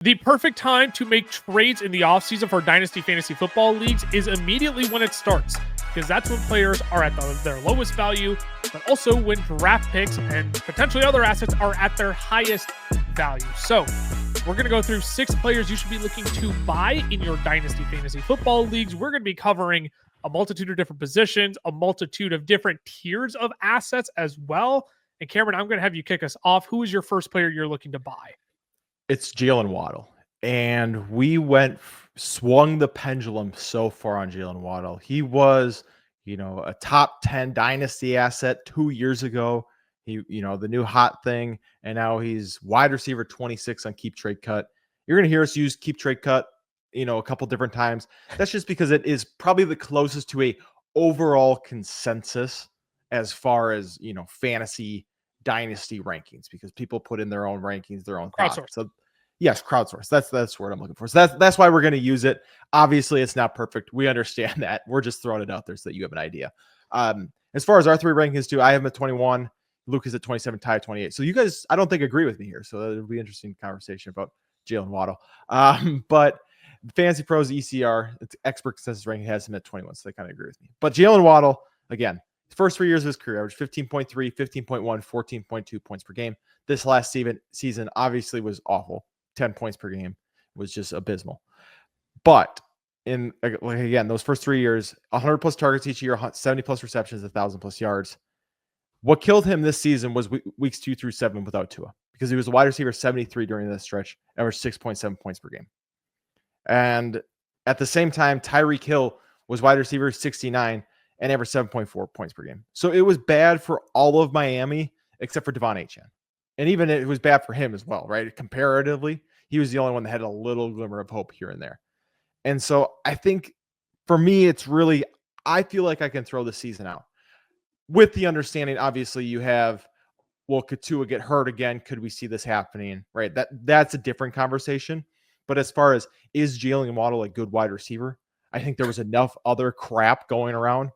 The perfect time to make trades in the offseason for Dynasty Fantasy Football Leagues is immediately when it starts, because that's when players are at their lowest value, but also when draft picks and potentially other assets are at their highest value. So we're going to go through 6 players you should be looking to buy in your Dynasty Fantasy Football Leagues. We're going to be covering a multitude of different positions, a multitude of different tiers of assets as well. And Cameron, I'm going to have you kick us off. Who is your first player you're looking to buy? It's Jaylen Waddle. And we swung the pendulum so far on Jaylen Waddle. He was, a top 10 dynasty asset 2 years ago. He, the new hot thing. And now he's wide receiver 26 on Keep Trade Cut. You're going to hear us use Keep Trade Cut, a couple different times. That's just because it is probably the closest to a overall consensus as far as, fantasy dynasty rankings, because people put in their own rankings, their own thoughts. So yes, crowdsource. That's the word I'm looking for. So that's why we're going to use it. Obviously, it's not perfect. We understand that. We're just throwing it out there so that you have an idea. As far as our 3 rankings too, I have him at 21. Luke is at 27, Ty at 28. So you guys, I don't think, agree with me here. So it'll be an interesting conversation about Jaylen Waddle. But Fantasy Pros ECR, it's expert consensus ranking, has him at 21. So they kind of agree with me. But Jaylen Waddle, again, his first 3 years of his career, averaged 15.3, 15.1, 14.2 points per game. This last season obviously was awful. 10 points per game was just abysmal. But again, those first 3 years, 100 plus targets each year, 70 plus receptions, 1,000 plus yards. What killed him this season was weeks 2 through 7 without Tua, because he was a wide receiver 73 during this stretch, averaged 6.7 points per game. And at the same time, Tyreek Hill was wide receiver 69 and averaged 7.4 points per game. So it was bad for all of Miami except for Devon Achane. And even it was bad for him as well, right? Comparatively, he was the only one that had a little glimmer of hope here and there. And so I think for me, it's really, I feel like I can throw the season out with the understanding, obviously, you have, will Tua get hurt again? Could we see this happening? Right. That's a different conversation. But as far as, is Jaylen Waddle a good wide receiver? I think there was enough other crap going around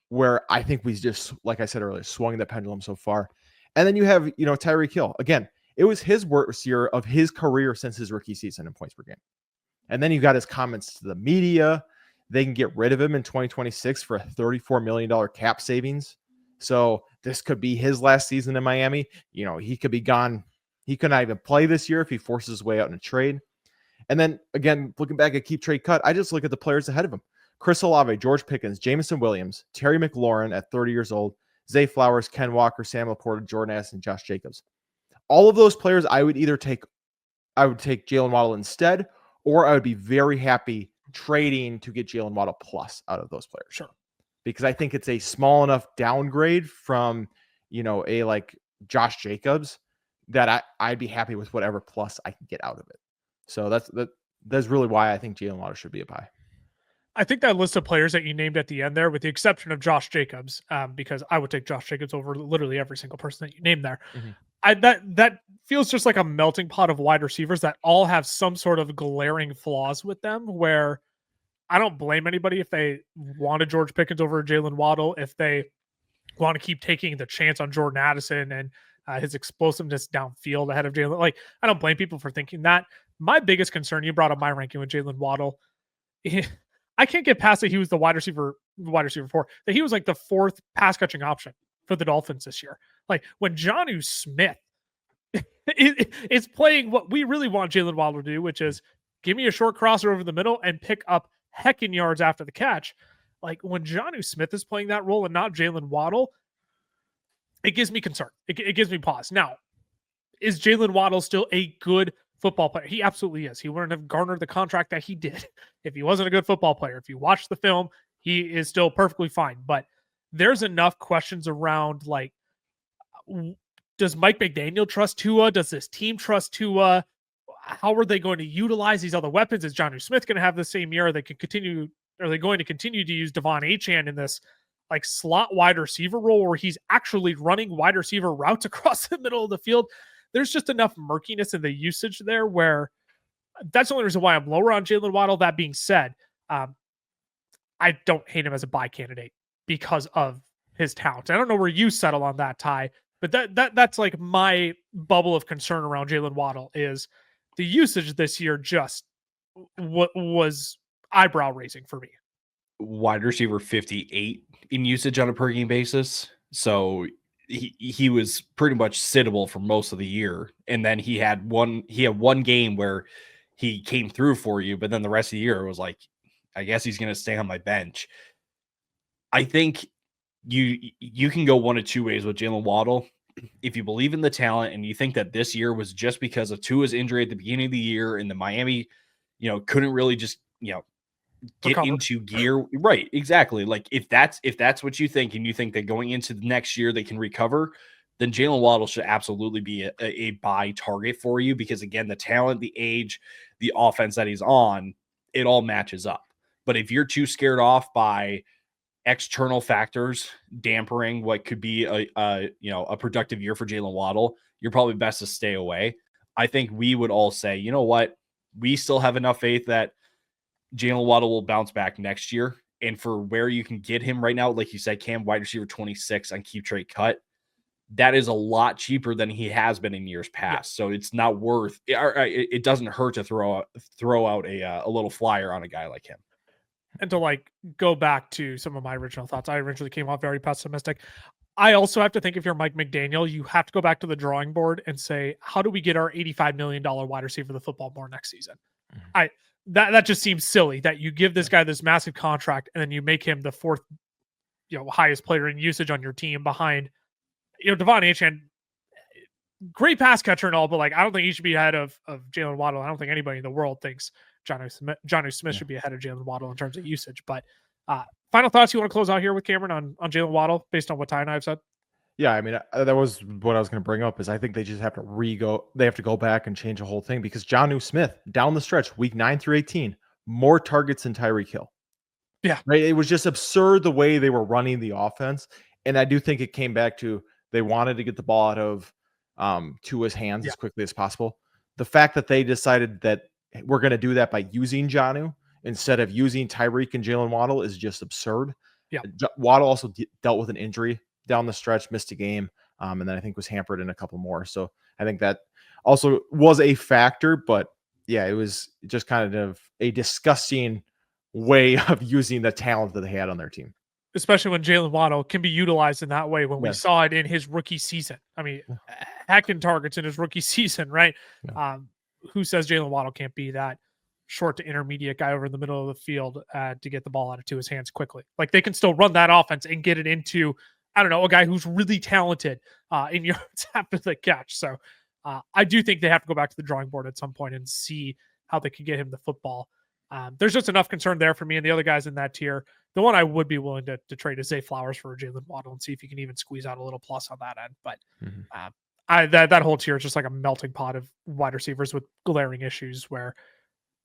where I think we just, like I said earlier, swung the pendulum so far. And then you have, Tyreek Hill. Again, it was his worst year of his career since his rookie season in points per game. And then you got his comments to the media. They can get rid of him in 2026 for a $34 million cap savings. So this could be his last season in Miami. He could be gone. He could not even play this year if he forces his way out in a trade. And then, again, looking back at Keep Trade Cut, I just look at the players ahead of him. Chris Olave, George Pickens, Jameson Williams, Terry McLaurin at 30 years old, Zay Flowers, Ken Walker, Sam Laporta, Jordan Addison, and Josh Jacobs. All of those players, I would take Jaylen Waddle instead, or I would be very happy trading to get Jaylen Waddle plus out of those players. Sure. Because I think it's a small enough downgrade from, a like Josh Jacobs that I'd be happy with whatever plus I can get out of it. So that's really why I think Jaylen Waddle should be a buy. I think that list of players that you named at the end there, with the exception of Josh Jacobs, because I would take Josh Jacobs over literally every single person that you named there. Mm-hmm. That feels just like a melting pot of wide receivers that all have some sort of glaring flaws with them, where I don't blame anybody if they wanted George Pickens over Jaylen Waddle, if they want to keep taking the chance on Jordan Addison and his explosiveness downfield ahead of Jaylen. Like, I don't blame people for thinking that. My biggest concern, you brought up my ranking with Jaylen Waddle. I can't get past that he was the wide receiver 4, that he was like the 4th pass catching option for the Dolphins this year. Like, when Jonnu Smith is playing what we really want Jaylen Waddle to do, which is give me a short crosser over the middle and pick up heckin' yards after the catch. Like, when Jonnu Smith is playing that role and not Jaylen Waddle, it gives me concern. It gives me pause. Now, is Jaylen Waddle still a good football player? He absolutely is. He wouldn't have garnered the contract that he did if he wasn't a good football player. If you watch the film, he is still perfectly fine. But there's enough questions around, like, does Mike McDaniel trust Tua? Does this team trust Tua? How are they going to utilize these other weapons? Is Jonnu Smith going to have the same year? Are they going to continue to use Devon Achane in this like slot wide receiver role where he's actually running wide receiver routes across the middle of the field? There's just enough murkiness in the usage there where that's the only reason why I'm lower on Jaylen Waddle. That being said, I don't hate him as a buy candidate because of his talent. I don't know where you settle on that, Ty, but that's like my bubble of concern around Jaylen Waddle is the usage this year just was eyebrow raising for me. Wide receiver 58 in usage on a per game basis. So he was pretty much sittable for most of the year. And then he had one game where he came through for you, but then the rest of the year it was like, I guess he's going to stay on my bench. I think you can go one of two ways with Jaylen Waddle. If you believe in the talent and you think that this year was just because of Tua's injury at the beginning of the year and the Miami, couldn't really just, get into gear. Right. Exactly. Like if that's what you think, and you think that going into the next year they can recover, then Jaylen Waddle should absolutely be a buy target for you, because again, the talent, the age, the offense that he's on, it all matches up. But if you're too scared off by external factors dampering what could be a productive year for Jaylen Waddle, you're probably best to stay away. I think we would all say, you know what, we still have enough faith that Jaylen Waddle will bounce back next year. And for where you can get him right now, like you said, Cam, wide receiver 26 on keep trade cut, that is a lot cheaper than he has been in years past. Yeah. So it's not worth it doesn't hurt to throw out a little flyer on a guy like him. And to go back to some of my original thoughts, I originally came off very pessimistic. I also have to think, if you're Mike McDaniel, you have to go back to the drawing board and say, how do we get our $85 million wide receiver the football more next season? Mm-hmm. That just seems silly that you give this guy this massive contract and then you make him the fourth, highest player in usage on your team behind, Devon Achane, great pass catcher and all, but I don't think he should be ahead of Jaylen Waddle. I don't think anybody in the world thinks Jonnu Smith should be ahead of Jaylen Waddle in terms of usage. But final thoughts you want to close out here with, Cameron, on Jaylen Waddle based on what Ty and I have said? Yeah, I mean, that was what I was going to bring up, is I think they just have to they have to go back and change the whole thing, because Jonnu Smith, down the stretch, week 9 through 18, more targets than Tyreek Hill. Yeah. Right. It was just absurd the way they were running the offense. And I do think it came back to, they wanted to get the ball out of Tua's hands as quickly as possible. The fact that they decided that we're going to do that by using Jonnu instead of using Tyreek and Jaylen Waddle is just absurd. Yeah. Waddle also dealt with an injury down the stretch, missed a game, and then I think was hampered in a couple more. So I think that also was a factor. But yeah, it was just kind of a disgusting way of using the talent that they had on their team. Especially when Jaylen Waddle can be utilized in that way, when we saw it in his rookie season. I mean, hacking targets in his rookie season, right? Yeah. Who says Jaylen Waddle can't be that short to intermediate guy over in the middle of the field to get the ball out of his hands quickly? They can still run that offense and get it into, I don't know, a guy who's really talented in yards after the catch. So I do think they have to go back to the drawing board at some point and see how they can get him the football. There's just enough concern there for me and the other guys in that tier. The one I would be willing to trade is Zay Flowers for Jaylen Waddle and see if you can even squeeze out a little plus on that end. But that whole tier is just like a melting pot of wide receivers with glaring issues, where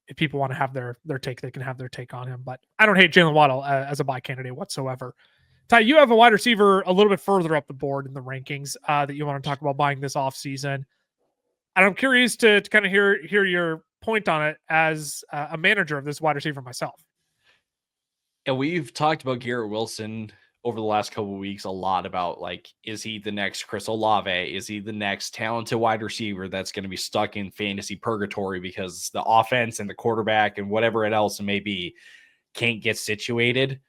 if people want to have their take, they can have their take on him. But I don't hate Jaylen Waddle as a buy candidate whatsoever. Ty, you have a wide receiver a little bit further up the board in the rankings that you want to talk about buying this offseason. And I'm curious to kind of hear your point on it as a manager of this wide receiver myself. And we've talked about Garrett Wilson over the last couple of weeks a lot about, is he the next Chris Olave? Is he the next talented wide receiver that's going to be stuck in fantasy purgatory because the offense and the quarterback and whatever else it may be can't get situated?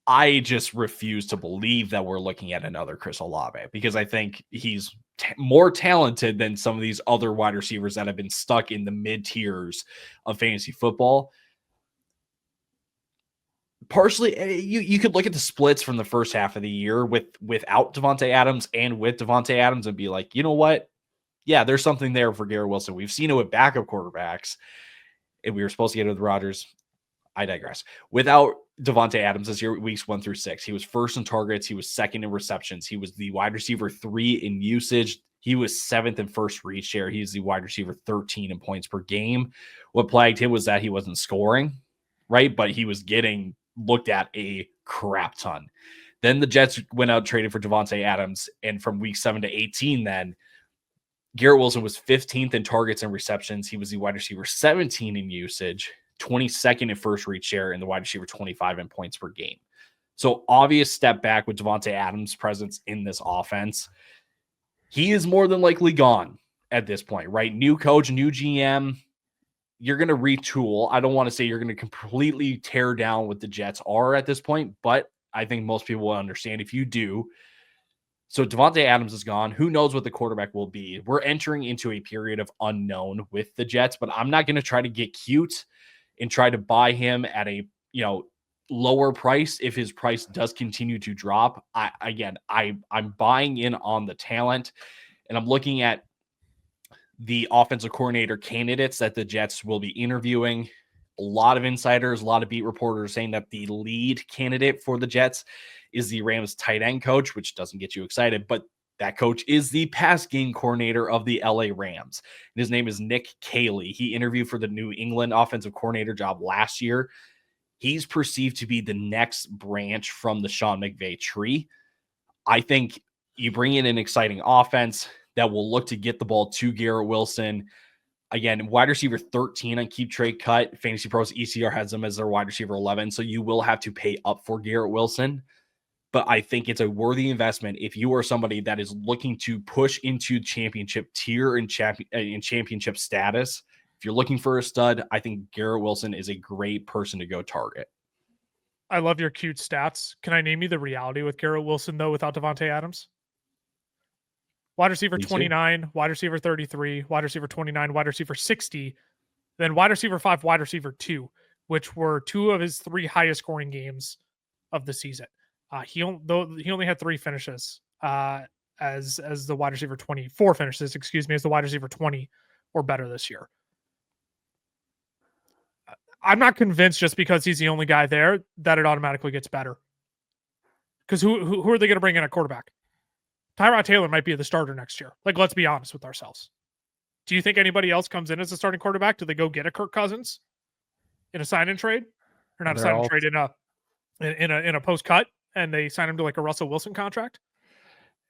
I just refuse to believe that we're looking at another Chris Olave, because I think he's more talented than some of these other wide receivers that have been stuck in the mid tiers of fantasy football. Partially, you could look at the splits from the first half of the year without Davante Adams and with Davante Adams and be like, you know what? Yeah, there's something there for Garrett Wilson. We've seen it with backup quarterbacks, and we were supposed to get it with Rodgers. I digress. Without Davante Adams this year, weeks 1 through 6, he was first in targets. He was second in receptions. He was the wide receiver 3 in usage. He was 7th in first read share. He's the wide receiver 13 in points per game. What plagued him was that he wasn't scoring, right? But he was getting looked at a crap ton. Then the Jets went out traded for Davante Adams. And from week 7 to 18, then Garrett Wilson was 15th in targets and receptions. He was the wide receiver 17 in usage, 22nd in first read share, and the wide receiver 25 in points per game. So obvious step back with Davante Adams' presence in this offense. He is more than likely gone at this point, right? New coach, new GM. You're going to retool. I don't want to say you're going to completely tear down what the Jets are at this point, but I think most people will understand if you do. So Davante Adams is gone. Who knows what the quarterback will be? We're entering into a period of unknown with the Jets, but I'm not going to try to get cute and try to buy him at a, lower price if his price does continue to drop. I'm buying in on the talent, and I'm looking at the offensive coordinator candidates that the Jets will be interviewing. A lot of insiders, a lot of beat reporters saying that the lead candidate for the Jets is the Rams tight end coach, which doesn't get you excited, but that coach is the pass game coordinator of the LA Rams. And his name is Nick Caley. He interviewed for the New England offensive coordinator job last year. He's perceived to be the next branch from the Sean McVay tree. I think you bring in an exciting offense that will look to get the ball to Garrett Wilson. Again, wide receiver 13 on Keep Trade Cut. Fantasy Pros ECR has them as their wide receiver 11, so you will have to pay up for Garrett Wilson. But I think it's a worthy investment if you are somebody that is looking to push into championship tier and championship status. If you're looking for a stud, I think Garrett Wilson is a great person to go target. I love your cute stats. Can I name you the reality with Garrett Wilson, though, without Davante Adams? Wide receiver 29, wide receiver 33, wide receiver 29, wide receiver 60, then wide receiver 5, wide receiver 2, which were 2 of his 3 highest scoring games of the season. He only had 3 finishes as the wide receiver 24 finishes, as the wide receiver 20 or better this year. I'm not convinced just because he's the only guy there that it automatically gets better. Because who are they going to bring in at quarterback? Tyrod Taylor might be the starter next year. Like, let's be honest with ourselves. Do you think anybody else comes in as a starting quarterback? Do they go get a Kirk Cousins in a sign-in trade? Or not a sign-in trade, in a post-cut, and they sign him to like a Russell Wilson contract?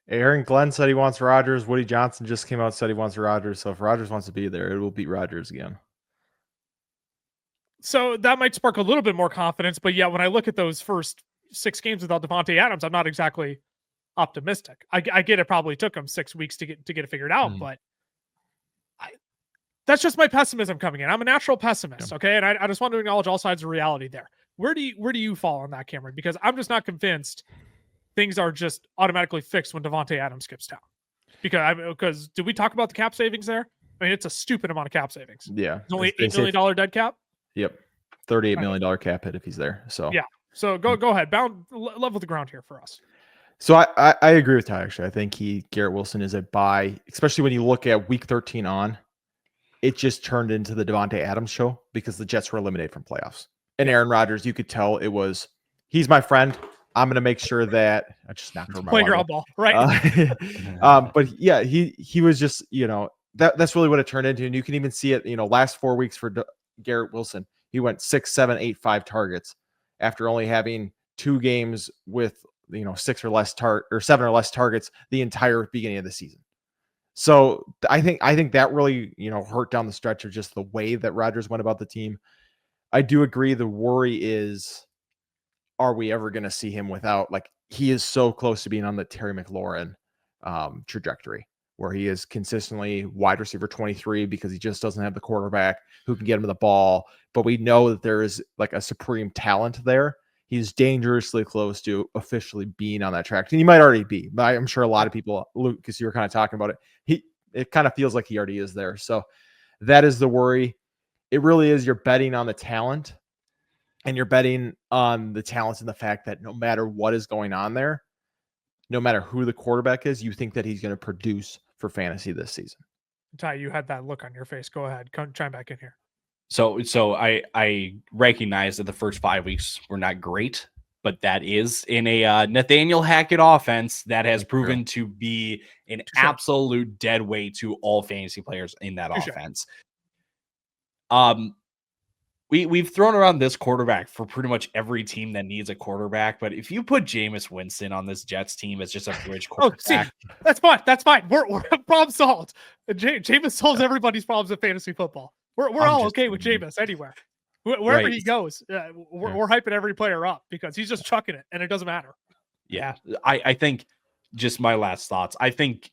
Aaron Glenn said he wants Rodgers. Woody Johnson just came out and said he wants Rodgers. So if Rodgers wants to be there, it will beat Rodgers again. So that might spark a little bit more confidence. But yeah, when I look at those first 6 games without Davante Adams, I'm not exactly optimistic. I get it probably took him 6 weeks to get it figured out, but that's just my pessimism coming in. I'm a natural pessimist, okay? And I just want to acknowledge all sides of reality there. Where do you fall on that, Cameron? Because I'm just not convinced things are just automatically fixed when Davante Adams skips down. Because did we talk about the cap savings there? I mean, it's a stupid amount of cap savings. Yeah. It's only $8 million dead cap. Yep. $38 million cap hit if he's there. So yeah. So go ahead. Level the ground here for us. So I agree with Ty, actually. I think Garrett Wilson is a buy, especially when you look at week 13 on. It just turned into the Davante Adams show because the Jets were eliminated from playoffs. And Aaron Rodgers, you could tell it was, he's my friend. I'm going to make sure that I just knocked over my play ground ball, right? But yeah, he was just, that's really what it turned into. And you can even see it, last 4 weeks for Garrett Wilson. He went 6, 7, 8, 5 targets after only having 2 games with 6 or less 7 or less targets the entire beginning of the season. So I think that really, hurt down the stretch of just the way that Rodgers went about the team. I do agree. The worry is, are we ever going to see him without, he is so close to being on the Terry McLaurin trajectory where he is consistently wide receiver 23 because he just doesn't have the quarterback who can get him the ball. But we know that there is a supreme talent there. He's dangerously close to officially being on that track. And he might already be, but I'm sure a lot of people, Luke, because you were kind of talking about it, it kind of feels like he already is there. So that is the worry. It really is, you're betting on the talent, and you're betting on the talent and the fact that no matter what is going on there, no matter who the quarterback is, you think that he's going to produce for fantasy this season. Ty, you had that look on your face. Go ahead. Come chime back in here. So I recognize that the first 5 weeks were not great, but that is in a Nathaniel Hackett offense that has proven to be an absolute dead weight to all fantasy players in that offense. We've thrown around this quarterback for pretty much every team that needs a quarterback, but if you put Jameis Winston on this Jets team as just a bridge quarterback, that's fine. That's fine. We're problem solved. Jameis solves everybody's problems in fantasy football. We're all okay with Jameis anywhere. Wherever he goes, we're hyping every player up because he's just chucking it, and it doesn't matter. Yeah, I think just my last thoughts. I think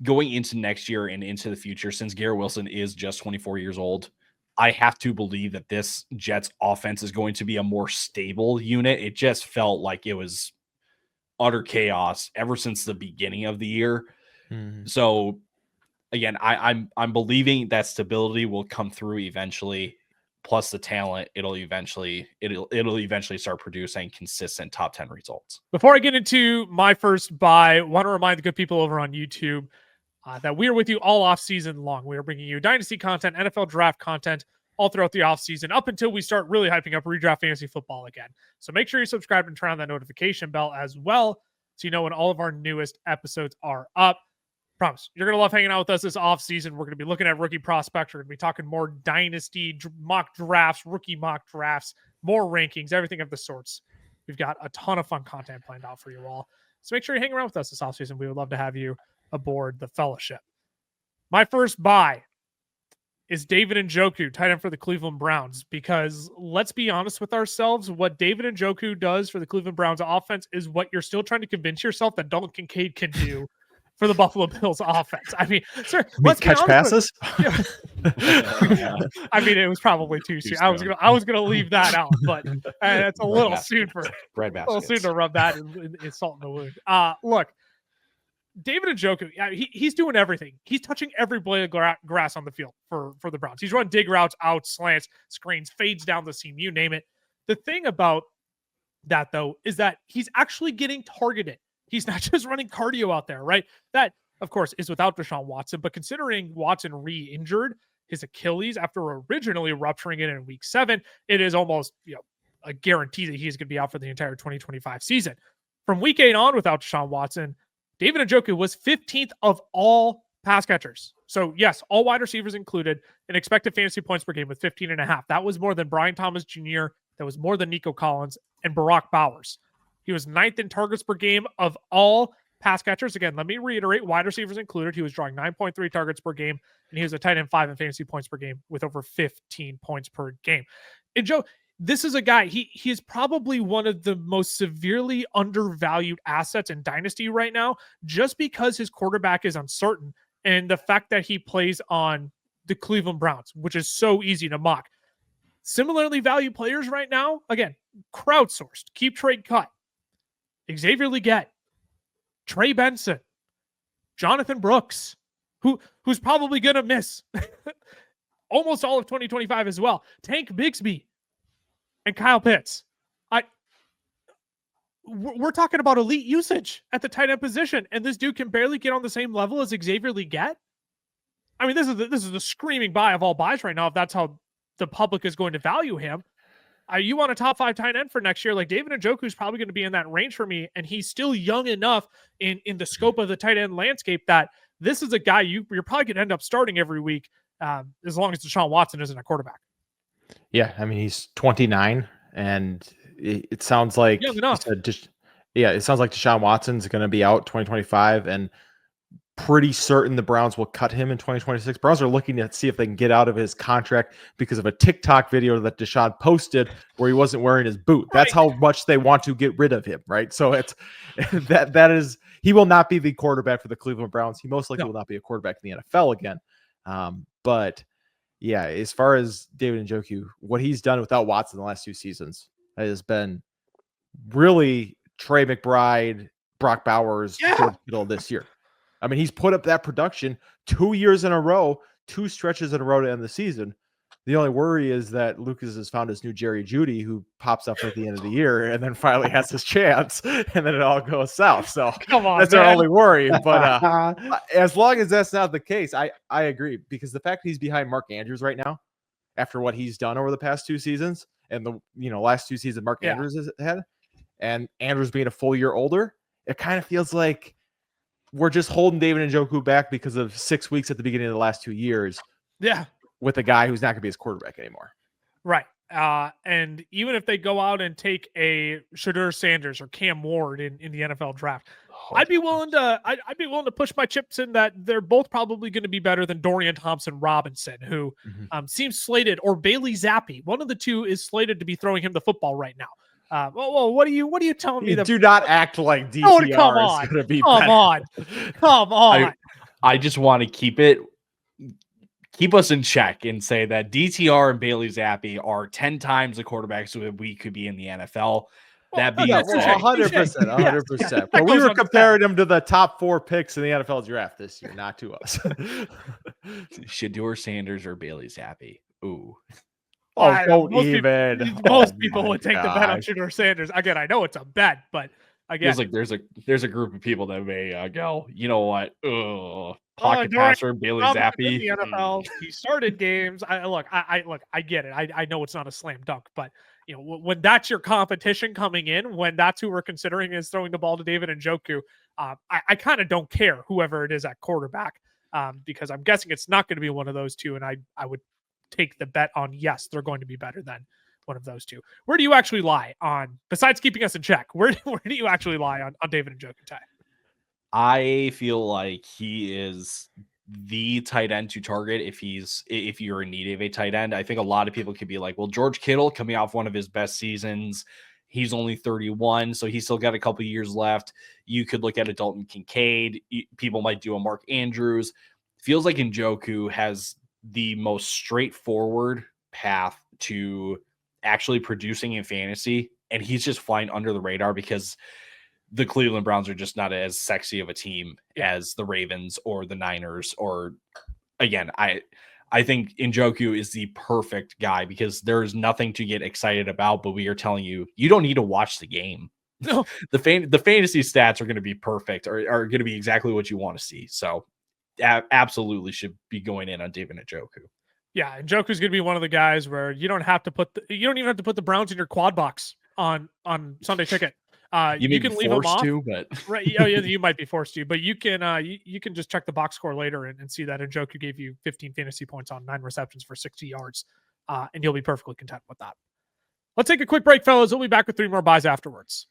going into next year and into the future, since Garrett Wilson is just 24 years old, I have to believe that this Jets offense is going to be a more stable unit. It just felt like it was utter chaos ever since the beginning of the year. So again, I'm believing that stability will come through eventually. Plus the talent, it'll eventually start producing consistent top 10 results. Before I get into my first buy, I want to remind the good people over on YouTube that we are with you all off season long. We are bringing you Dynasty content, NFL draft content all throughout the off season up until we start really hyping up redraft fantasy football again. So make sure you subscribe and turn on that notification bell as well, so you know when all of our newest episodes are up. Promise, you're going to love hanging out with us this offseason. We're going to be looking at rookie prospects. We're going to be talking more dynasty mock drafts, rookie mock drafts, more rankings, everything of the sorts. We've got a ton of fun content planned out for you all. So make sure you hang around with us this offseason. We would love to have you aboard the fellowship. My first buy is David Njoku, tight end for the Cleveland Browns, because let's be honest with ourselves, what David Njoku does for the Cleveland Browns offense is what you're still trying to convince yourself that Dalton Kincaid can do for the Buffalo Bills offense. I mean, sir, let's catch passes. I mean, it was probably too soon. I was gonna leave that out, but it's a little soon for bread baskets. A little soon to rub that in salt in the wound. Look, David Njoku, he's doing everything. He's touching every blade of grass on the field for the Browns. He's running dig routes, out, slants, screens, fades down the seam, you name it. The thing about that, though, is that he's actually getting targeted. He's not just running cardio out there, right? That, of course, is without Deshaun Watson. But considering Watson re-injured his Achilles after originally rupturing it in week 7, it is almost a guarantee that he's going to be out for the entire 2025 season. From week 8 on, without Deshaun Watson, David Njoku was 15th of all pass catchers. So, yes, all wide receivers included, and expected fantasy points per game with 15.5. That was more than Brian Thomas Jr., that was more than Nico Collins and Barack Bowers. He was 9th in targets per game of all pass catchers. Again, let me reiterate, wide receivers included. He was drawing 9.3 targets per game, and he was a tight end 5 in fantasy points per game with over 15 points per game. And Joe, this is a guy, he is probably one of the most severely undervalued assets in Dynasty right now, just because his quarterback is uncertain and the fact that he plays on the Cleveland Browns, which is so easy to mock. Similarly valued players right now, again, crowdsourced, keep trade cut. Xavier Legette, Trey Benson, Jonathan Brooks, who's probably going to miss almost all of 2025 as well. Tank Bigsby and Kyle Pitts. We're talking about elite usage at the tight end position, and this dude can barely get on the same level as Xavier Legette. I mean, this is the screaming buy of all buys right now, if that's how the public is going to value him. You want a top 5 tight end for next year, like David Njoku is probably going to be in that range for me, and he's still young enough in the scope of the tight end landscape that this is a guy you're probably going to end up starting every week, as long as Deshaun Watson isn't a quarterback. Yeah, I mean, he's 29, and it sounds like young enough. It sounds like Deshaun Watson's going to be out 2025, and pretty certain the Browns will cut him in 2026. Browns are looking to see if they can get out of his contract because of a TikTok video that Deshaun posted where he wasn't wearing his boot. That's how much they want to get rid of him, right? So it's that is, he will not be the quarterback for the Cleveland Browns. He most likely will not be a quarterback in the NFL again. But yeah, as far as David Njoku, what he's done without Watson the last 2 seasons has been really Trey McBride, Brock Bowers, middle this year. I mean, he's put up that production 2 years in a row, 2 stretches in a row to end the season. The only worry is that Lucas has found his new Jerry Jeudy, who pops up at the end of the year and then finally has his chance, and then it all goes south. So that's our only worry. But as long as that's not the case, I agree, because the fact that he's behind Mark Andrews right now, after what he's done over the past 2 seasons, and the last 2 seasons Mark Andrews has had, and Andrews being a full year older, it kind of feels like we're just holding David Njoku back because of 6 weeks at the beginning of the last 2 years. Yeah. With a guy who's not going to be his quarterback anymore. Right. And even if they go out and take a Shadur Sanders or Cam Ward in the NFL draft, I'd be willing to push my chips in that they're both probably going to be better than Dorian Thompson-Robinson, who seems slated, or Bailey Zappi. One of the two is slated to be throwing him the football right now. Well, what are you telling me? Do not act like DTR is going to be better. Come on. I just want to keep us in check and say that DTR and Bailey Zappi are 10 times the quarterbacks who we could be in the NFL. That being 100%. But we were comparing them to the top 4 picks in the NFL draft this year, not to us. Shedeur Sanders or Bailey Zappi. Ooh. Don't most people would take the bet on Shedeur Sanders. Again, I know it's a bet, but again, feels like there's a group of people that may go, you know what? Pocket passer Bailey Zappi. The NFL, he started games. I get it. I know it's not a slam dunk, but you know, when that's your competition coming in, when that's who we're considering is throwing the ball to David Njoku, I kind of don't care whoever it is at quarterback, because I'm guessing it's not going to be one of those two, and I would take the bet on yes, they're going to be better than one of those two. Where do you actually lie on, besides keeping us in check? Where do you actually lie on David Njoku, Ty? I feel like he is the tight end to target if you're in need of a tight end. I think a lot of people could be like, well, George Kittle coming off one of his best seasons, he's only 31, so he's still got a couple of years left. You could look at a Dalton Kincaid. People might do a Mark Andrews. Feels like Njoku has the most straightforward path to actually producing in fantasy, and he's just flying under the radar because the Cleveland Browns are just not as sexy of a team as the Ravens or the Niners. Or again, I think Njoku is the perfect guy because there is nothing to get excited about, but we are telling you, you don't need to watch the game. No, the fantasy stats are going to be perfect, or are going to be exactly what you want to see. So absolutely should be going in on David Njoku. Yeah, Njoku's going to be one of the guys where you don't even have to put the Browns in your quad box on Sunday Ticket. You can leave them off, but right? Yeah, you might be forced to, but you can you can just check the box score later and see that Njoku gave you 15 fantasy points on 9 receptions for 60 yards, and you'll be perfectly content with that. Let's take a quick break, fellas. We'll be back with 3 more buys afterwards.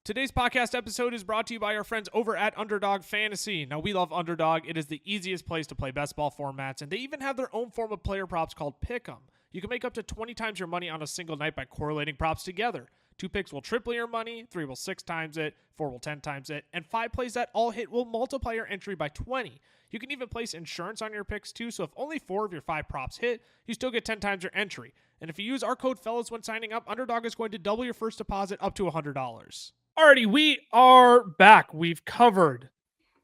Today's podcast episode is brought to you by our friends over at Underdog Fantasy. Now, we love Underdog. It is the easiest place to play best ball formats, and they even have their own form of player props called Pick'em. You can make up to 20 times your money on a single night by correlating props together. 2 picks will triple your money, 3 will 6 times it, 4 will 10 times it, and 5 plays that all hit will multiply your entry by 20. You can even place insurance on your picks too, so if only 4 of your 5 props hit, you still get 10 times your entry. And if you use our code FELLAS when signing up, Underdog is going to double your first deposit up to $100. Alrighty, we are back. We've covered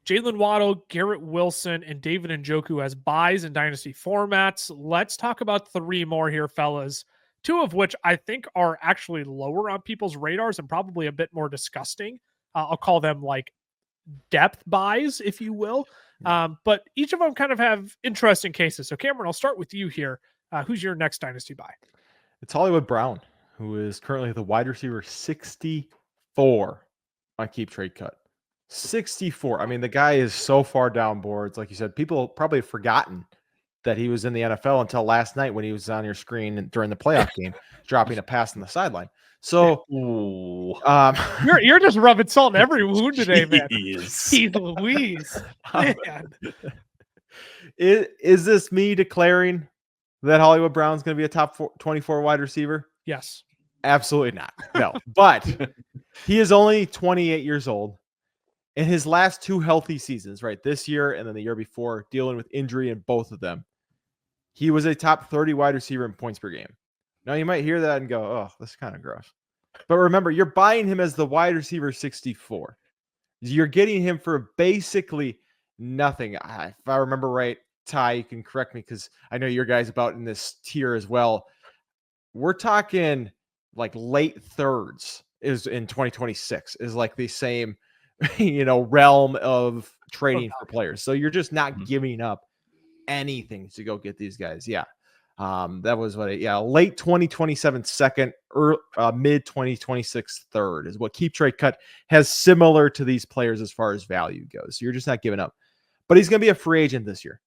Jaylen Waddle, Garrett Wilson, and David Njoku as buys in Dynasty formats. Let's talk about 3 more here, fellas. 2 of which I think are actually lower on people's radars and probably a bit more disgusting. I'll call them like depth buys, if you will. But each of them kind of have interesting cases. So Cameron, I'll start with you here. Who's your next Dynasty buy? It's Hollywood Brown, who is currently the wide receiver 64 on Keep Trade Cut. 64. I mean, the guy is so far down boards. Like you said, people probably have forgotten that he was in the NFL until last night when he was on your screen during the playoff game, dropping a pass on the sideline. So, you're just rubbing salt in every wound today, man. Jeez Louise. Man. Is this me declaring that Hollywood Brown's going to be a top 24 wide receiver? Yes. Absolutely not. No, but he is only 28 years old. In his last 2 healthy seasons, right, this year and then the year before, dealing with injury in both of them, he was a top 30 wide receiver in points per game. Now, you might hear that and go, oh, that's kind of gross. But remember, you're buying him as the wide receiver 64. You're getting him for basically nothing. If I remember right, Ty, you can correct me because I know your guys about in this tier as well. We're talking like late thirds is in 2026 is like the same, realm of trading for players. So you're just not giving up anything to go get these guys. Yeah. That was late 2027 second or mid 2026 third is what Keep Trade Cut has similar to these players as far as value goes. So you're just not giving up. But he's going to be a free agent this year.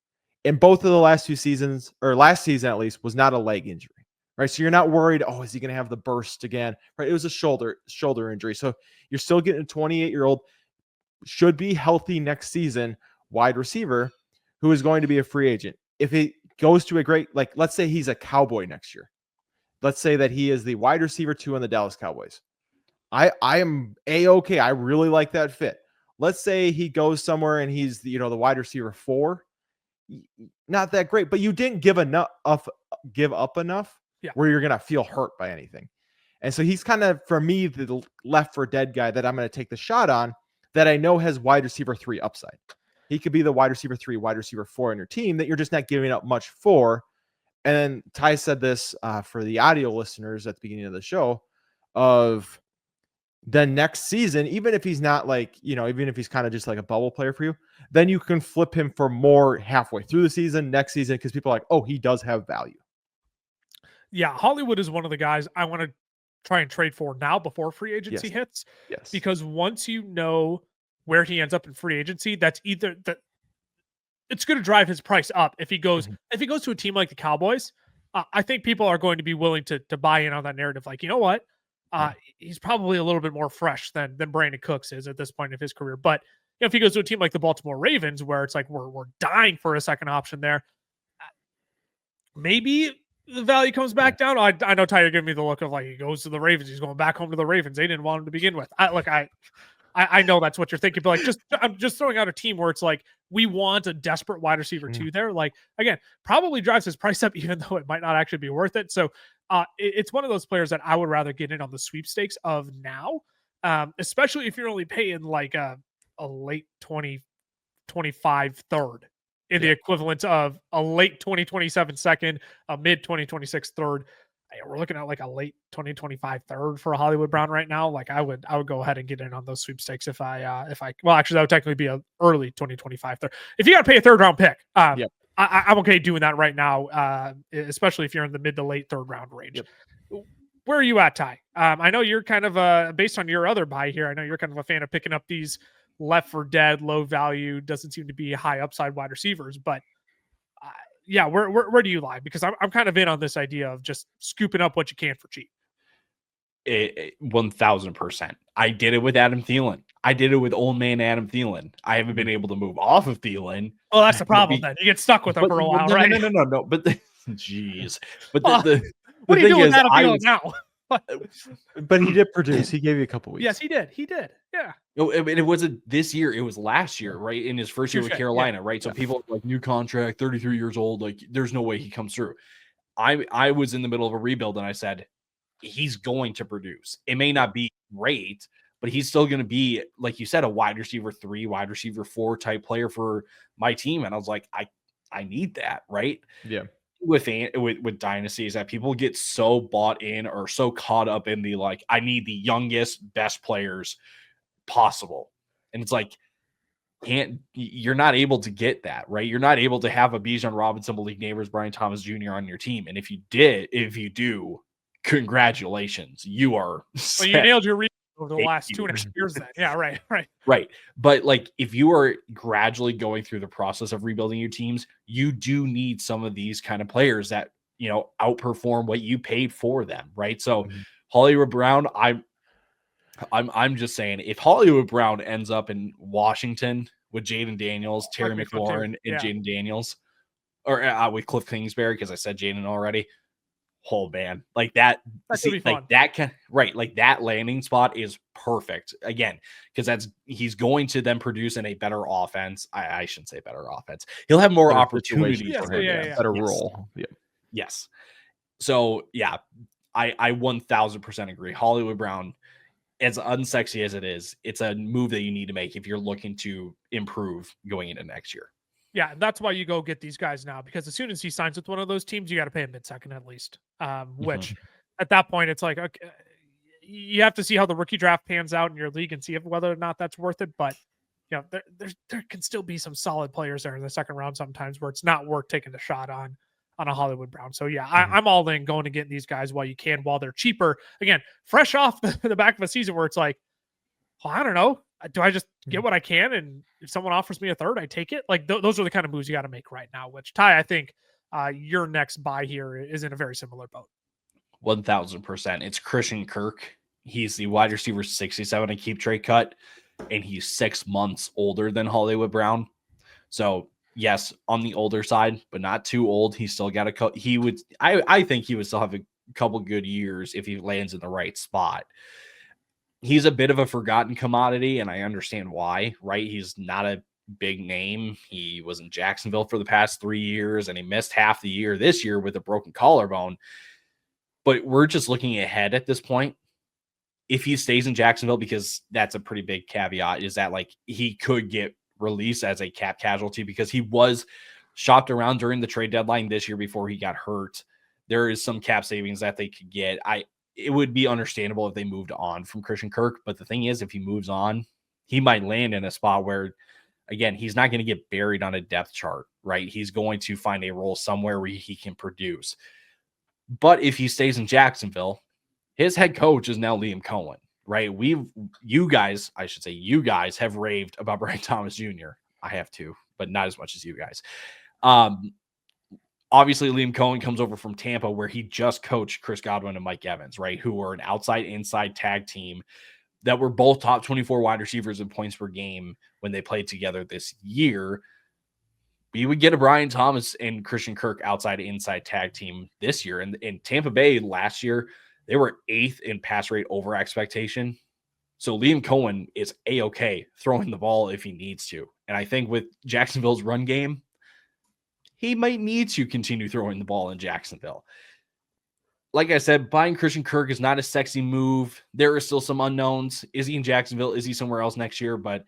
In both of the last 2 seasons, or last season at least, was not a leg injury. Right. So you're not worried, is he going to have the burst again? Right. It was a shoulder injury. So you're still getting a 28-year-old, should be healthy next season, wide receiver who is going to be a free agent. If he goes to a great, like, let's say he's a Cowboy next year, let's say that he is the wide receiver 2 on the Dallas Cowboys. I am A-okay. I really like that fit. Let's say he goes somewhere and he's the wide receiver 4. Not that great, but you didn't give up enough where you're going to feel hurt by anything. And so he's kind of, for me, the left for dead guy that I'm going to take the shot on that I know has wide receiver 3 upside. He could be the wide receiver 3, wide receiver 4 on your team that you're just not giving up much for. And then Ty said this for the audio listeners at the beginning of the show of then next season, even if he's not like, even if he's kind of just like a bubble player for you, then you can flip him for more halfway through the season, next season, because people are like, oh, he does have value. Yeah, Hollywood is one of the guys I want to try and trade for now before free agency hits. Yes. Because once you know where he ends up in free agency, that's either that it's going to drive his price up if he goes to a team like the Cowboys. I think people are going to be willing to buy in on that narrative. Like, you know what? He's probably a little bit more fresh than Brandon Cooks is at this point of his career. But if he goes to a team like the Baltimore Ravens, where it's like we're dying for a second option there, maybe the value comes back down. I know Ty, you're giving me the look of like he goes to the Ravens, he's going back home to the Ravens. They didn't want him to begin with. I know that's what you're thinking, but like I'm just throwing out a team where it's like we want a desperate wide receiver 2 there. Like again, probably drives his price up, even though it might not actually be worth it. So it's one of those players that I would rather get in on the sweepstakes of now, especially if you're only paying like a late 2025 third in the equivalent of a late 2027 second, a mid 2026 third. We're looking at like a late 2025 third for a Hollywood Brown right now. Like I would go ahead and get in on those sweepstakes if I well, actually that would technically be a early 2025 third. If you got to pay a third round pick, I'm okay doing that right now, especially if you're in the mid to late third round range. Yep. Where are you at, Ty? I know you're kind of based on your other buy here. I know you're kind of a fan of picking up these left for dead, low value, doesn't seem to be high upside wide receivers, but yeah, where do you lie? Because I'm kind of in on this idea of just scooping up what you can for cheap. 1000%. I did it with Adam Thielen. I did it with old man Adam Thielen. I haven't been able to move off of Thielen. Well, that's the problem then. You get stuck with him for a while, right? No. But jeez. But what are you doing with Adam Thielen now? But he did produce. He gave you a couple weeks. Yes, he did. Yeah. It wasn't this year. It was last year, right? In his first year with Carolina, right? So people are like, new contract, 33 years old. Like, there's no way he comes through. I was in the middle of a rebuild, and I said, he's going to produce. It may not be great, but he's still going to be, like you said, a wide receiver 3, wide receiver 4 type player for my team. And I was like, I need that, right? Yeah. With Dynasty is that people get so bought in or so caught up in the like, I need the youngest, best players possible. And it's like, you're not able to get that, right? You're not able to have a Bijan Robinson, Malik Neighbors, Brian Thomas Jr. on your team. And if you do, congratulations. You are well, you nailed your over the last 2.5 years then. Yeah, right. But like if you are gradually going through the process of rebuilding your teams, you do need some of these kind of players that, outperform what you paid for them, right? So Hollywood Brown, I'm just saying, if Hollywood Brown ends up in Washington with Jaden Daniels, Terry McLaurin, and Jaden Daniels, or with Cliff Kingsbury, because I said Jaden already. Oh man, like that. Like that landing spot is perfect again, because he's going to then produce in a better offense. I shouldn't say better offense. He'll have more opportunities for him. Better role. Yeah. Yes. So yeah, I 1000% agree. Hollywood Brown, as unsexy as it is, it's a move that you need to make if you're looking to improve going into next year. Yeah, that's why you go get these guys now, because as soon as he signs with one of those teams, you got to pay him mid-second at least. Which at that point, it's like, okay, you have to see how the rookie draft pans out in your league and see whether or not that's worth it. But there can still be some solid players there in the second round sometimes where it's not worth taking a shot on a Hollywood Brown. So yeah, I'm all in going to get these guys while you can, while they're cheaper. Again, fresh off the back of a season where it's like, well, I don't know. Do I just get what I can? And if someone offers me a third, I take it. Like those are the kind of moves you got to make right now, which Ty, I think your next buy here is in a very similar boat. 1000%. It's Christian Kirk. He's the wide receiver 67 and keep trade cut, and he's 6 months older than Hollywood Brown. So yes, on the older side, but not too old. He's still got a cut. I think he would still have a couple good years if he lands in the right spot. He's a bit of a forgotten commodity, and I understand why, right? He's not a big name. He was in Jacksonville for the past 3 years, and he missed half the year this year with a broken collarbone. But we're just looking ahead at this point. If he stays in Jacksonville, because that's a pretty big caveat, is that like he could get released as a cap casualty because he was shopped around during the trade deadline this year before he got hurt. There is some cap savings that they could get. It would be understandable if they moved on from Christian Kirk. But the thing is, if he moves on, he might land in a spot where, again, he's not going to get buried on a depth chart, right? He's going to find a role somewhere where he can produce. But if he stays in Jacksonville, his head coach is now Liam Cohen, right? You guys have raved about Brian Thomas Jr. I have too, but not as much as you guys. Obviously, Liam Cohen comes over from Tampa, where he just coached Chris Godwin and Mike Evans, right? Who were an outside-inside tag team that were both top 24 wide receivers in points per game when they played together this year. We would get a Brian Thomas and Christian Kirk outside-inside tag team this year. And in Tampa Bay last year, they were 8th in pass rate over expectation. So Liam Cohen is A-okay throwing the ball if he needs to. And I think with Jacksonville's run game, he might need to continue throwing the ball in Jacksonville. Like I said, buying Christian Kirk is not a sexy move. There are still some unknowns. Is he in Jacksonville? Is he somewhere else next year? But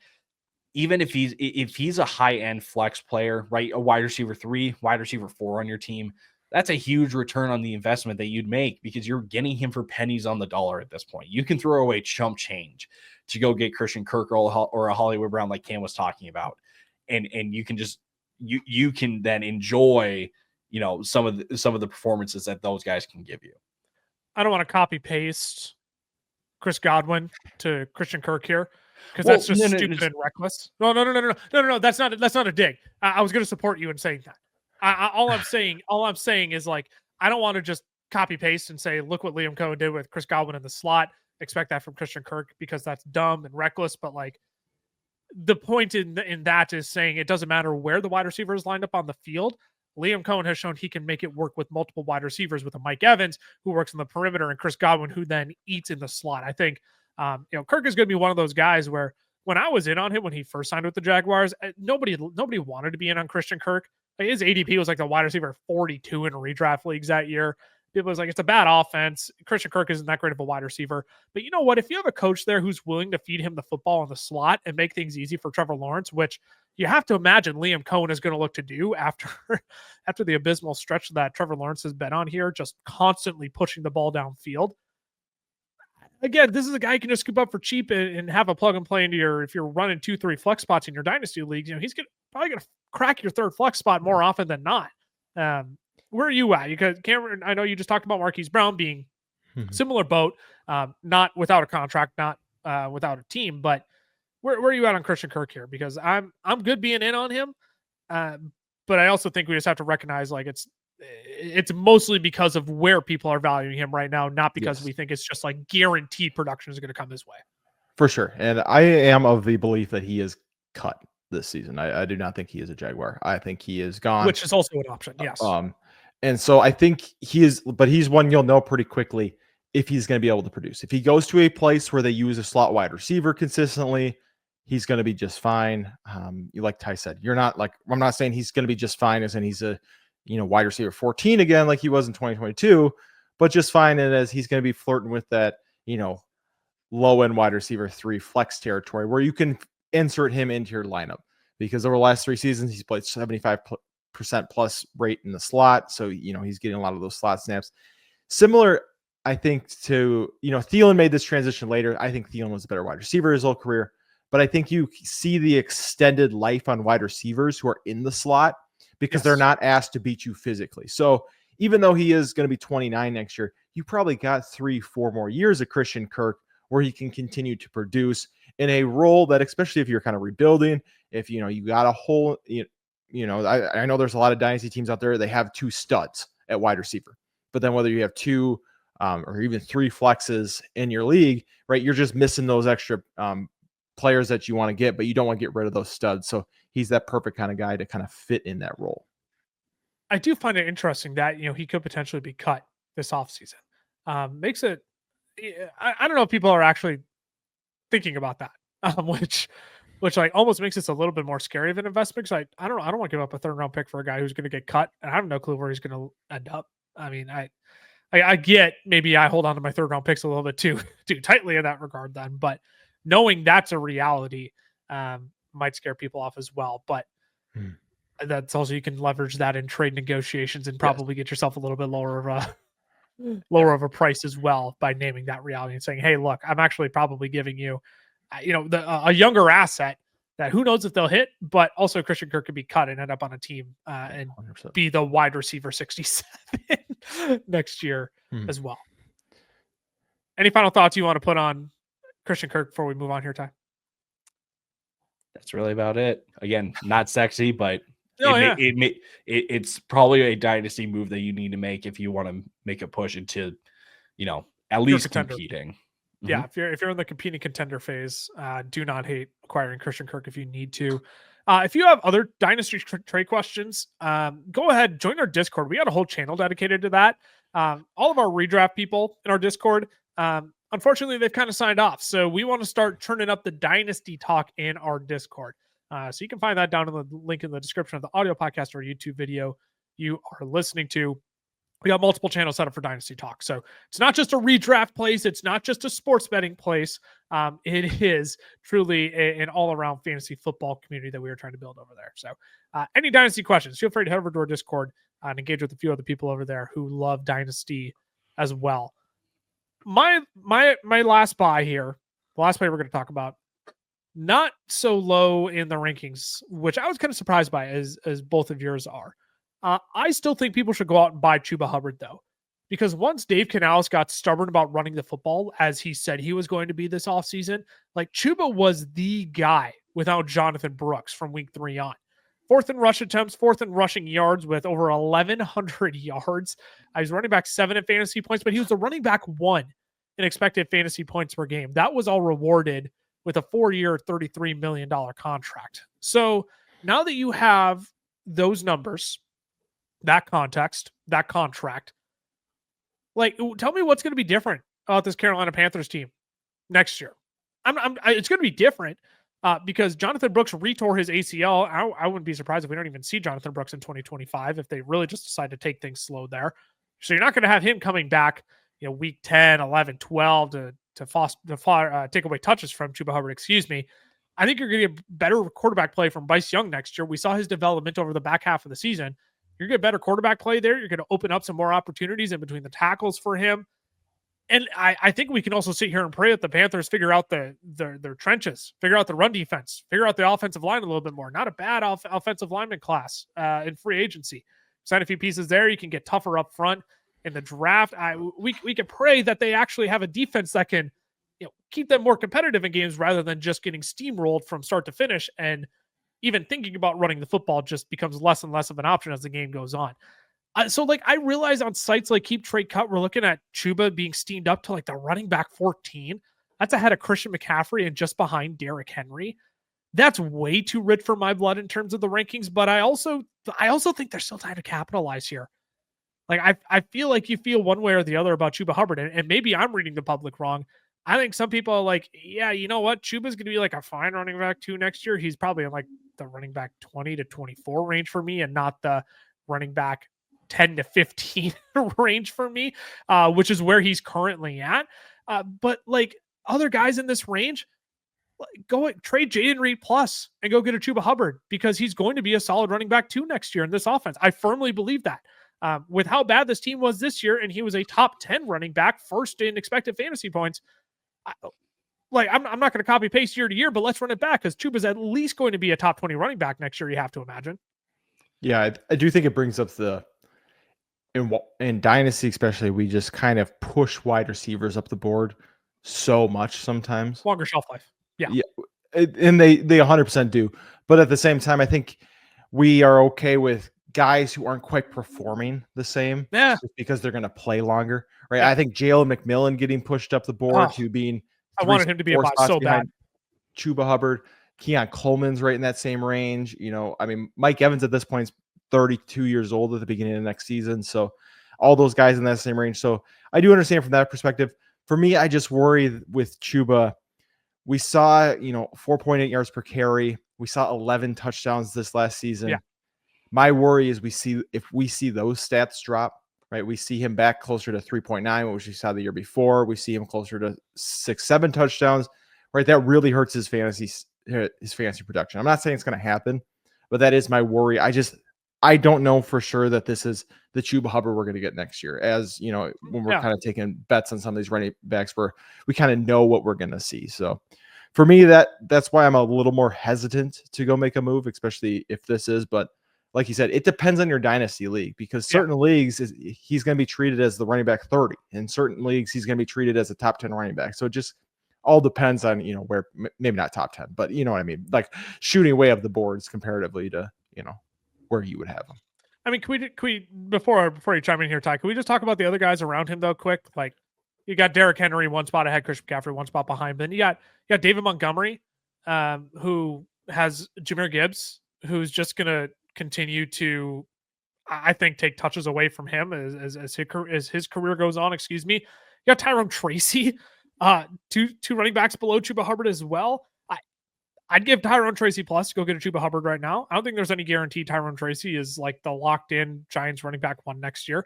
even if he's a high-end flex player, right, a wide receiver 3, wide receiver 4 on your team, that's a huge return on the investment that you'd make because you're getting him for pennies on the dollar at this point. You can throw away chump change to go get Christian Kirk or a Hollywood Brown like Cam was talking about. And you can just you can then enjoy, some of the performances that those guys can give you. I don't want to copy paste Chris Godwin to Christian Kirk here because that's just stupid and reckless. No. That's not a dig. I was going to support you in saying that. All I'm saying is like I don't want to just copy paste and say look what Liam Cohen did with Chris Godwin in the slot. Expect that from Christian Kirk because that's dumb and reckless. But like the point in that is saying it doesn't matter where the wide receiver is lined up on the field. Liam Cohen has shown he can make it work with multiple wide receivers with a Mike Evans who works on the perimeter and Chris Godwin who then eats in the slot. I think Kirk is going to be one of those guys where when I was in on him when he first signed with the Jaguars, nobody wanted to be in on Christian Kirk. Like his ADP was like the wide receiver 42 in redraft leagues that year. People was like, it's a bad offense. Christian Kirk isn't that great of a wide receiver. But you know what? If you have a coach there who's willing to feed him the football in the slot and make things easy for Trevor Lawrence, which you have to imagine Liam Cohen is going to look to do after the abysmal stretch that Trevor Lawrence has been on here, just constantly pushing the ball downfield. Again, this is a guy you can just scoop up for cheap and have a plug and play into if you're running 2-3 flex spots in your dynasty leagues, he's probably going to crack your third flex spot more often than not. Where are you at? Because Cameron, I know you just talked about Marquise Brown being similar boat, not without a contract, not without a team, but where are you at on Christian Kirk here? Because I'm good being in on him, but I also think we just have to recognize like it's mostly because of where people are valuing him right now, not because we think it's just like guaranteed production is going to come his way. For sure, and I am of the belief that he is cut this season. I do not think he is a Jaguar. I think he is gone, which is also an option. Yes. And so I think he is, but he's one you'll know pretty quickly if he's going to be able to produce. If he goes to a place where they use a slot wide receiver consistently, he's going to be just fine. Like Ty said, I'm not saying he's going to be just fine as in he's a, wide receiver 14 again, like he was in 2022, but just fine. And as he's going to be flirting with that, low end wide receiver 3 flex territory where you can insert him into your lineup because over the last 3 seasons, he's played 75% plus rate in the slot. So, he's getting a lot of those slot snaps. Similar, I think, to, Thielen made this transition later. I think Thielen was a better wide receiver his whole career, but I think you see the extended life on wide receivers who are in the slot because they're not asked to beat you physically. So even though he is going to be 29 next year, you probably got 3-4 more years of Christian Kirk where he can continue to produce in a role that, especially if you're kind of rebuilding, if, you got a whole, I know there's a lot of dynasty teams out there. They have 2 studs at wide receiver, but then whether you have 2 or even 3 flexes in your league, right, you're just missing those extra players that you want to get, but you don't want to get rid of those studs. So he's that perfect kind of guy to kind of fit in that role. I do find it interesting that, he could potentially be cut this offseason. makes it. I don't know if people are actually thinking about that, which like almost makes this a little bit more scary of an investment. Because I don't want to give up a 3rd round pick for a guy who's going to get cut, and I have no clue where he's going to end up. I mean, I get maybe I hold on to my 3rd round picks a little bit too tightly in that regard then, but knowing that's a reality might scare people off as well. But that's also, you can leverage that in trade negotiations and probably get yourself a little bit lower of a price as well by naming that reality and saying, hey, look, I'm actually probably giving you, a younger asset that who knows if they'll hit, but also Christian Kirk could be cut and end up on a team and 100%. be the wide receiver 67 next year as well. Any final thoughts you want to put on Christian Kirk before we move on here, Ty? That's really about it. Again, not sexy, but it's probably a dynasty move that you need to make if you want to make a push into, at least competing. Yeah, if you're in the competing contender phase, do not hate acquiring Christian Kirk if you need to. If you have other dynasty trade questions, go ahead, join our Discord. We got a whole channel dedicated to that. All of our redraft people in our Discord, unfortunately, they've kind of signed off. So we want to start turning up the dynasty talk in our Discord. So you can find that down in the link in the description of the audio podcast or YouTube video you are listening to. We got multiple channels set up for Dynasty Talk. So it's not just a redraft place. It's not just a sports betting place. It is truly an all-around fantasy football community that we are trying to build over there. So any Dynasty questions, feel free to head over to our Discord and engage with a few other people over there who love Dynasty as well. My last buy here, the last play we're going to talk about, not so low in the rankings, which I was kind of surprised by as both of yours are. I still think people should go out and buy Chuba Hubbard, though, because once Dave Canales got stubborn about running the football, as he said he was going to be this offseason, like Chuba was the guy without Jonathan Brooks from week 3 on. 4th in rush attempts, 4th in rushing yards with over 1,100 yards. He's running back 7 in fantasy points, but he was the running back 1 in expected fantasy points per game. That was all rewarded with a 4-year, $33 million contract. So now that you have those numbers, that context, that contract, like, tell me what's going to be different about this Carolina Panthers team next year. It's going to be different because Jonathan Brooks retore his ACL. I wouldn't be surprised if we don't even see Jonathan Brooks in 2025 if they really just decide to take things slow there. So you're not going to have him coming back, week 10, 11, 12 to take away touches from Chuba Hubbard. Excuse me. I think you're going to get better quarterback play from Bryce Young next year. We saw his development over the back half of the season. You're going to get better quarterback play there. You're going to open up some more opportunities in between the tackles for him. And I think we can also sit here and pray that the Panthers figure out their trenches, figure out the run defense, figure out the offensive line a little bit more. Not a bad offensive lineman class in free agency. Sign a few pieces there. You can get tougher up front in the draft. We can pray that they actually have a defense that can keep them more competitive in games rather than just getting steamrolled from start to finish, and even thinking about running the football just becomes less and less of an option as the game goes on. So I realize on sites like Keep Trade Cut, we're looking at Chuba being steamed up to like the running back 14. That's ahead of Christian McCaffrey and just behind Derrick Henry. That's way too rich for my blood in terms of the rankings, but I also think there's still time to capitalize here. Like I feel like you feel one way or the other about Chuba Hubbard, and maybe I'm reading the public wrong. I think some people are like, yeah, you know what? Chuba's going to be like a fine running back 2 next year. He's probably in like the running back 20 to 24 range for me and not the running back 10 to 15 range for me, which is where he's currently at. But like other guys in this range, go trade Jaden Reed plus and go get a Chuba Hubbard because he's going to be a solid running back 2 next year in this offense. I firmly believe that. With how bad this team was this year, and he was a top 10 running back, first in expected fantasy points. I'm not going to copy paste year to year, but let's run it back because Chuba's at least going to be a top 20 running back next year. You have to imagine. Yeah, I do think it brings up in Dynasty, especially, we just kind of push wide receivers up the board so much sometimes. Longer shelf life. Yeah. And they 100% do. But at the same time, I think we are okay with guys who aren't quite performing the same just because they're going to play longer, right? Yeah. I think Jalen McMillan getting pushed up the board to being I wanted him to be a bot so bad. Chuba Hubbard, Keon Coleman's right in that same range. I mean, Mike Evans at this point is 32 years old at the beginning of next season. So all those guys in that same range. So I do understand from that perspective. For me, I just worry with Chuba. We saw, 4.8 yards per carry. We saw 11 touchdowns this last season. Yeah. My worry is if we see those stats drop, right? We see him back closer to 3.9, which we saw the year before. We see him closer to 6-7 touchdowns, right? That really hurts his fantasy production. I'm not saying it's going to happen, but that is my worry. I don't know for sure that this is the Chuba Hubbard we're going to get next year. As when we're kind of taking bets on some of these running backs, where we kind of know what we're going to see. So for me, that's why I'm a little more hesitant to go make a move, especially if this is. But like you said, it depends on your dynasty league, because certain leagues he's going to be treated as the running back 30. In certain leagues, he's going to be treated as a top 10 running back. So it just all depends on, where, maybe not top 10, but you know what I mean? Like shooting way up the boards comparatively to, where you would have him. I mean, can we before you chime in here, Ty, can we just talk about the other guys around him though, quick? Like you got Derrick Henry one spot ahead, Christian McCaffrey one spot behind. Then you got David Montgomery, who has Jahmyr Gibbs, who's just gonna continue to, I think, take touches away from him as his career goes on. Excuse me. You got Tyrone Tracy, two running backs below Chuba Hubbard as well. I'd give Tyrone Tracy plus to go get a Chuba Hubbard right now. I don't think there's any guarantee Tyrone Tracy is like the locked-in Giants running back one next year.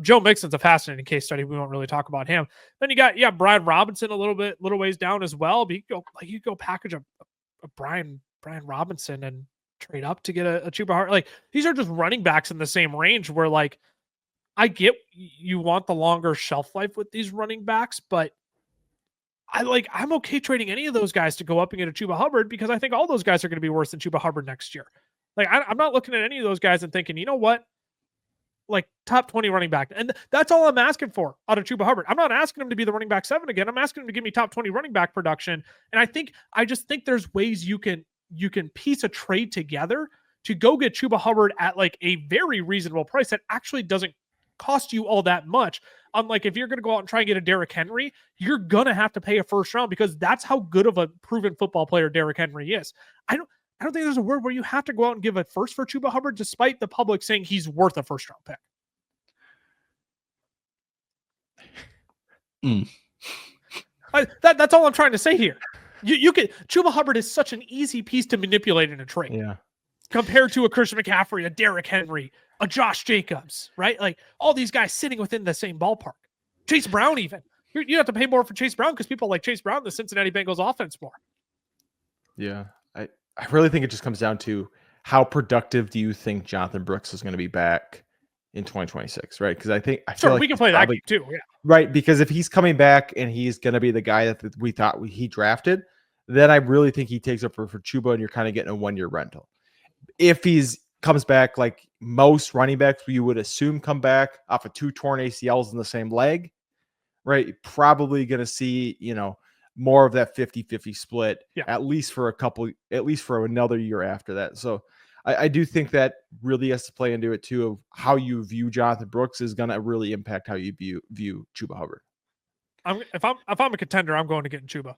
Joe Mixon's a fascinating case study. We won't really talk about him. Then you got Brian Robinson a little ways down as well. But you go package a Brian Robinson and trade up to get a Chuba Hubbard. Like these are just running backs in the same range where like I get you want the longer shelf life with these running backs, but I'm okay trading any of those guys to go up and get a Chuba Hubbard, because I think all those guys are going to be worse than Chuba Hubbard next year. Like I'm not looking at any of those guys and thinking, you know what, like top 20 running back. And that's all I'm asking for out of Chuba Hubbard. I'm not asking him to be the running back 7 again. I'm asking him to give me top 20 running back production. And I just think there's ways you can piece a trade together to go get Chuba Hubbard at like a very reasonable price that actually doesn't cost you all that much. Unlike if you're going to go out and try and get a Derrick Henry, you're going to have to pay a first round, because that's how good of a proven football player Derrick Henry is. I don't think there's a word where you have to go out and give a first for Chuba Hubbard, despite the public saying he's worth a first round pick. That's all I'm trying to say here. You can Chuba Hubbard is such an easy piece to manipulate in a trade. Yeah. Compared to a Christian McCaffrey, a Derrick Henry, a Josh Jacobs, right? Like all these guys sitting within the same ballpark. Chase Brown, even. You have to pay more for Chase Brown because people like Chase Brown, the Cincinnati Bengals offense, more. Yeah. I really think it just comes down to how productive do you think Jonathan Brooks is going to be back in 2026, right? Because I feel like we can play that game too. Yeah. Right. Because if he's coming back and he's going to be the guy that we thought he drafted, then I really think he takes up for Chuba, and you're kind of getting a 1-year rental. If he's comes back like most running backs you would assume come back off of 2 torn ACLs in the same leg, right? You're probably going to see, more of that 50-50 split, at least for another year after that. So I do think that really has to play into it too, of how you view Jonathan Brooks is going to really impact how you view Chuba Hubbard. If I'm a contender, I'm going to get Chuba.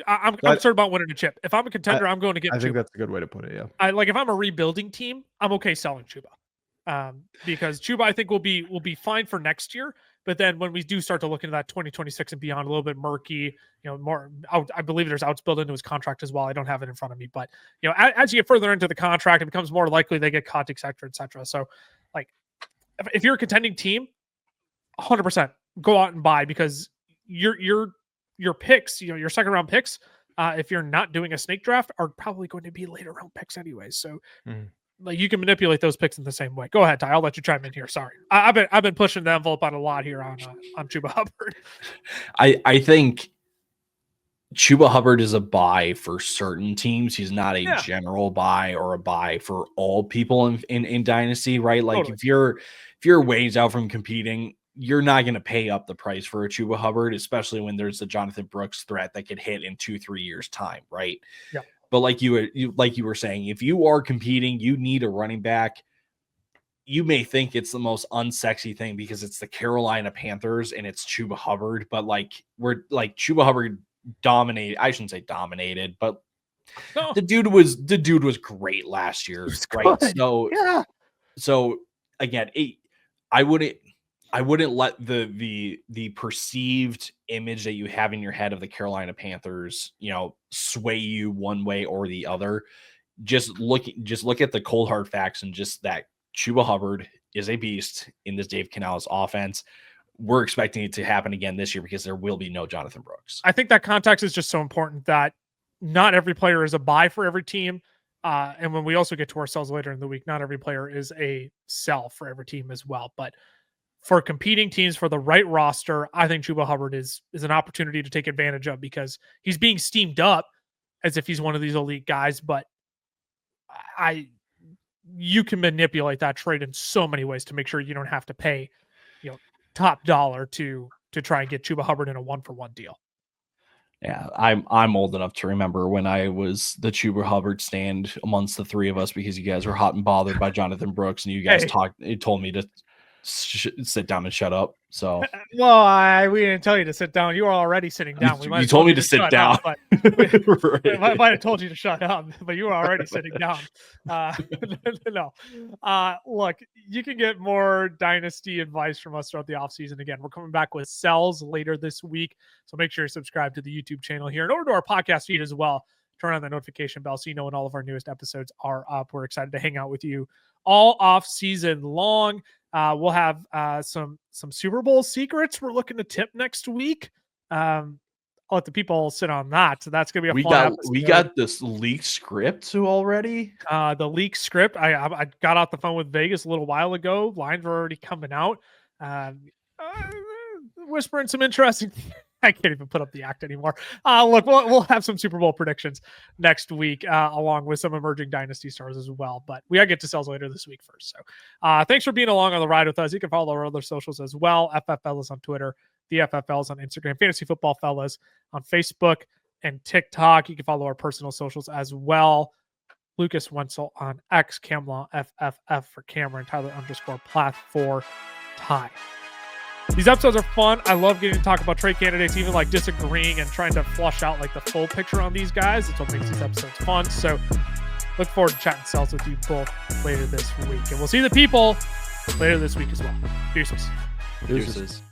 I'm certain about winning a chip. If I'm a contender, I'm going to get Chuba. I think that's a good way to put it. Yeah. If I'm a rebuilding team, I'm okay selling Chuba. Because Chuba, I think will be fine for next year. But then when we do start to look into that 2026 and beyond, a little bit murky, more out, I believe there's outs built into his contract as well. I don't have it in front of me, but as you get further into the contract, it becomes more likely they get cut, et cetera, et cetera. So like if you're a contending team, 100% go out and buy, because your picks, your second round picks, if you're not doing a snake draft, are probably going to be later round picks anyways. So like you can manipulate those picks in the same way. Go ahead, Ty. I'll let you chime in here. Sorry, I've been pushing the envelope on a lot here on Chuba Hubbard. I think Chuba Hubbard is a buy for certain teams. He's not a general buy or a buy for all people in Dynasty, right? Like totally. if you're ways out from competing, you're not going to pay up the price for a Chuba Hubbard, especially when there's the Jonathan Brooks threat that could hit in 2-3 years time. Right. Yeah. But like you were saying, if you are competing, you need a running back. You may think it's the most unsexy thing because it's the Carolina Panthers and it's Chuba Hubbard, but Chuba Hubbard dominated. I shouldn't say dominated, but no. the dude was great last year. Right. Good. So again, I wouldn't let the perceived image that you have in your head of the Carolina Panthers, sway you one way or the other. Just look at the cold hard facts, and just that Chuba Hubbard is a beast in this Dave Canales offense. We're expecting it to happen again this year because there will be no Jonathan Brooks. I think that context is just so important that not every player is a buy for every team. And when we also get to our sells later in the week, not every player is a sell for every team as well. But for competing teams, for the right roster, I think Chuba Hubbard is an opportunity to take advantage of, because he's being steamed up as if he's one of these elite guys. But you can manipulate that trade in so many ways to make sure you don't have to pay, top dollar to try and get Chuba Hubbard in a 1-for-1 deal. Yeah, I'm old enough to remember when I was the Chuba Hubbard stand amongst the three of us because you guys were hot and bothered by Jonathan Brooks, and you guys told me to sit down and shut up. So we didn't tell you to sit down. You were already sitting down. You told me to sit down. Up, right. I might have told you to shut up, but you were already sitting down. No. Look, you can get more Dynasty advice from us throughout the offseason. Again, we're coming back with sells later this week, so make sure you subscribe to the YouTube channel here and over to our podcast feed as well. Turn on the notification bell so you know when all of our newest episodes are up. We're excited to hang out with you all off season long. We'll have some Super Bowl secrets we're looking to tip next week. I'll let the people sit on that. So that's gonna be a fun episode. We got this leaked script already. The leaked script. I got off the phone with Vegas a little while ago. Lines were already coming out. Whispering some interesting. I can't even put up the act anymore. Look, we'll have some Super Bowl predictions next week, along with some emerging Dynasty stars as well. But we gotta get to sells later this week first. So thanks for being along on the ride with us. You can follow our other socials as well. FFLs on Twitter, the FFLs on Instagram, Fantasy Football Fellas on Facebook and TikTok. You can follow our personal socials as well. Lucas Wenzel on X, Camlaw FFF for Cameron, Tyler _Plath for Ty. These episodes are fun. I love getting to talk about trade candidates, even like disagreeing and trying to flush out like the full picture on these guys. It's what makes these episodes fun. So look forward to chatting sells with you both later this week. And we'll see the people later this week as well. Deuces.